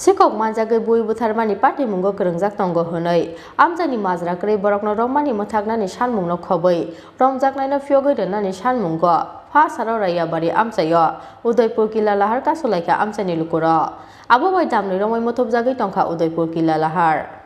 Sikok manjagay bui butharmani party mungo kerungjak tongo honai. Amchaini Majra Kwrwi Bororokno Romani Mwthaknani Sanmungno khoboi. Romjaknaino phiyogoi donani Sanmungo. Phasalo bari Amchaio. Udaipur Killa Lahar Kasulaikha Amchaini lukuro. Abo bai damni romoi mothobjagoi tongkha Udaipur Killa Lahar.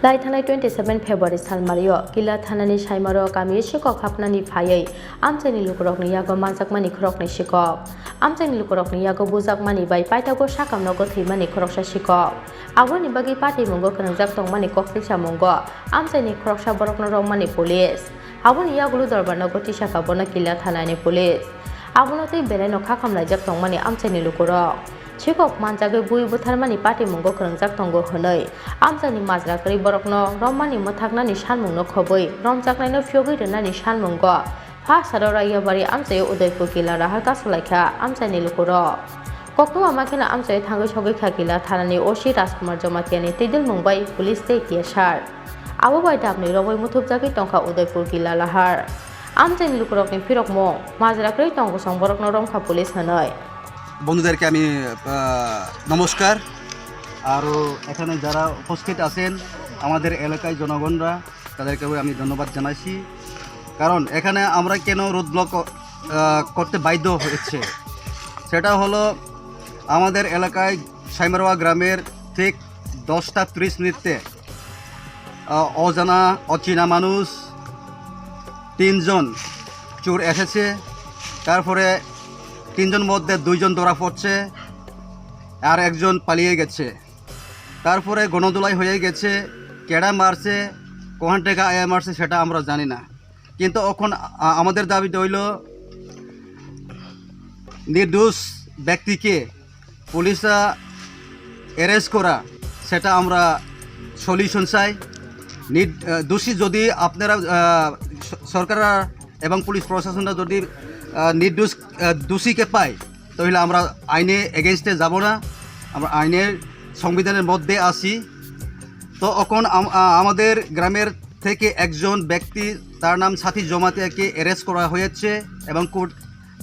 Lai thanai 27 February salmario Killa thanani saimaro kami sikok hapnani phayai Amchaini lukurokni yago manjakmani khorokni sikok Amchaini lukurokni yago bujakmani bai paitago sakamno go thimani khoroksa sikok aboni bagi party mungo krangjak tongmani koksiksa mungo Amchaini khoroksa Bororokno Romani police aboni yagulu dorbarno go tisaka bona Killa thanani police abonotei belaino khakamlaijak tongmani Amchaini lukurok Sikok manjagay bui butharmani party mungo kerungjak tongo honai Amchaini Majra Kwrwi Bororokno Romani Mwthaknani Sanmungno khoboi romjaknaino phiyogoi donani Sanmungo Phasalo bari Amchaio Udaipur Killa Lahar Kasulaikha Amchaini lukuro kokno amakhena Amchaio thangoi sogoi Killa thanani OC Rajkumar Jomatiani tidil mungbai police tei tiasar abo bai damni roboi muthubjagoi tongkha Udaipur Killa Lahar Amchaini lukurokni phirokmo Majra Kwrwi tongo song Bororokno Romkha police honai বন্ধুদেরকে আমি নমস্কার আর এখানে যারা উপস্থিত আছেন আমাদের এলাকায় জনগণরা তাদেরকে আমি ধন্যবাদ জানাচ্ছি কারণ এখানে আমরা কেন রোড ব্লক করতে বাধ্য হয়েছে সেটা হলো আমাদের এলাকায় সাইমারোয়া গ্রামের ঠিক 10:30 মিনিটে অচেনা মানুষ 3 জন চোর এসেছে তারপরে 3 জন মধ্যে 2 জন ধরা পড়ছে আর একজন পালিয়ে গেছে তারপরে গণদোলাই হয়ে গেছে কেডা মারছে কোন থেকে আয়া মারছে সেটা আমরা জানি না কিন্তু এখন আমাদের দাবি হইল নির্দোষ ব্যক্তিকে পুলিশরা অ্যারেস্ট করা সেটা আমরা সলিউশন চাই দোষী যদি আপনারা সরকার এবং পুলিশ প্রশাসনরা যদি নির্দোষ দোষীকে পায় তাহলে আমরা আইনে এগেইনস্টে যাব না আমরা আইনের সংবিধানের মধ্যে আসি তো এখন আমাদের গ্রামের থেকে একজন ব্যক্তি তার নাম সাথী জমাতিয়াকে অ্যারেস্ট করা হয়েছে এবং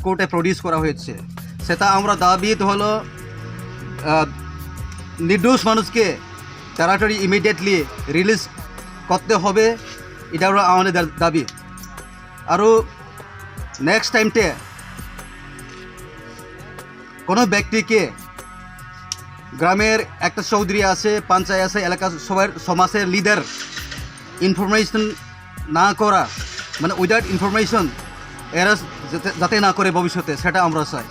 কোর্টে প্রডিউস করা হয়েছে সেটা আমরা দাবি হলো নির্দোষ মানুষকে তাড়াতাড়ি ইমিডিয়েটলি রিলিজ করতে হবে এটা আমাদের দাবি আরও নেক্সট টাইমতে কোনো ব্যক্তিকে গ্রামের একটা চৌধুরী আছে পঞ্চায়েত আছে এলাকার সবার সমাজের লিডার ইনফরমেশন না করা মানে উইদাউট ইনফরমেশন অ্যারেস্ট যাতে না করে ভবিষ্যতে সেটা আমরা চাই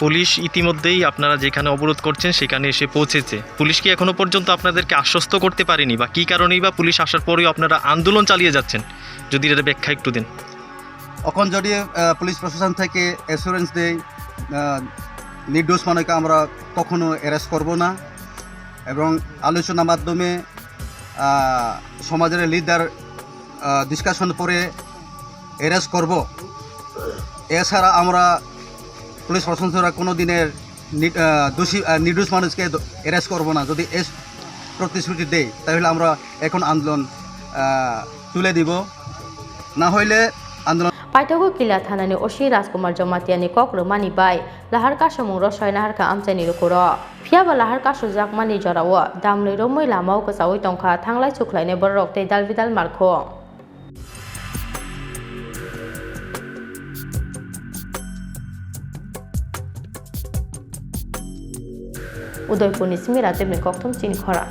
পুলিশ ইতিমধ্যেই আপনারা যেখানে অবরোধ করছেন সেখানে এসে পৌঁছেছে পুলিশ কি এখনো পর্যন্ত আপনাদেরকে আশ্বস্ত করতে পারেনি বা কী কারণেই বা পুলিশ আসার পরেও আপনারা আন্দোলন চালিয়ে যাচ্ছেন যদি এটা ব্যাখ্যা একটু দিন এখন যদি পুলিশ প্রশাসন থেকে অ্যাসুরেন্স দেয় নির্দোষ মানুষকে আমরা কখনো অ্যারেস্ট করব না এবং আলোচনার মাধ্যমে সমাজের লিডার ডিসকাশন করে অ্যারেস্ট করব এছাড়া আমরা পুলিশ প্রশাসনরা কোনো দিনের নির্দোষ মানুষকে অ্যারেস্ট করব না যদি এ প্রতিশ্রুতি দেয় তাহলে আমরা এখন আন্দোলন তুলে দিব না হইলে আন্দোলন Paitago Killa thanani OC Rajkumar Jomatiani kok Romani bai Lahar kasumung rosoi naharka Amchaini lukuro phiaba Lahar kasu jakmani jorao damloi romoi lamao kasawi tongkha thanglai suklaine bororok tei dalbidal markho Udaipur ni simira temni kokthom Chini Khorang